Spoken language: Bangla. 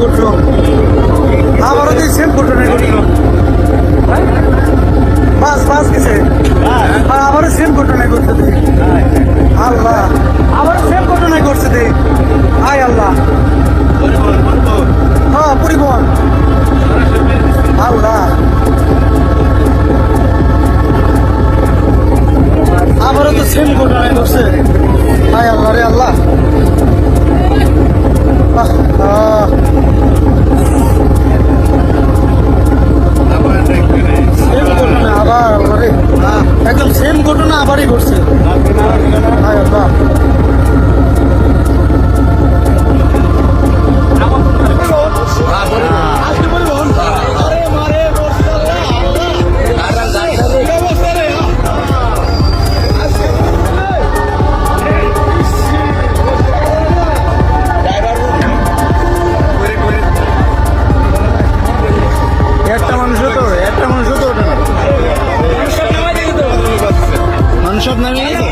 ঘটলো, আবারও তো সেম ঘটনা ঘটলো। বাস গেছে, আবারও সেম ঘটনা ঘটছে। আল্লাহ, আবারও সেম ঘটনা ঘটছে। দে আয় আল্লাহ, হ্যাঁ পরিবহন। আল্লাহ, আবারও তো সেম ঘটনা ঘটছে। আয় আল্লাহ রে আল্লাহ। সেম ঘটনা আবার আল্লাহ রে, একদম সেম ঘটনা আবারই ঘটছে। আয় আল্লাহ, একটা মানুষও তো ওঠে না, মানুষ সব নামে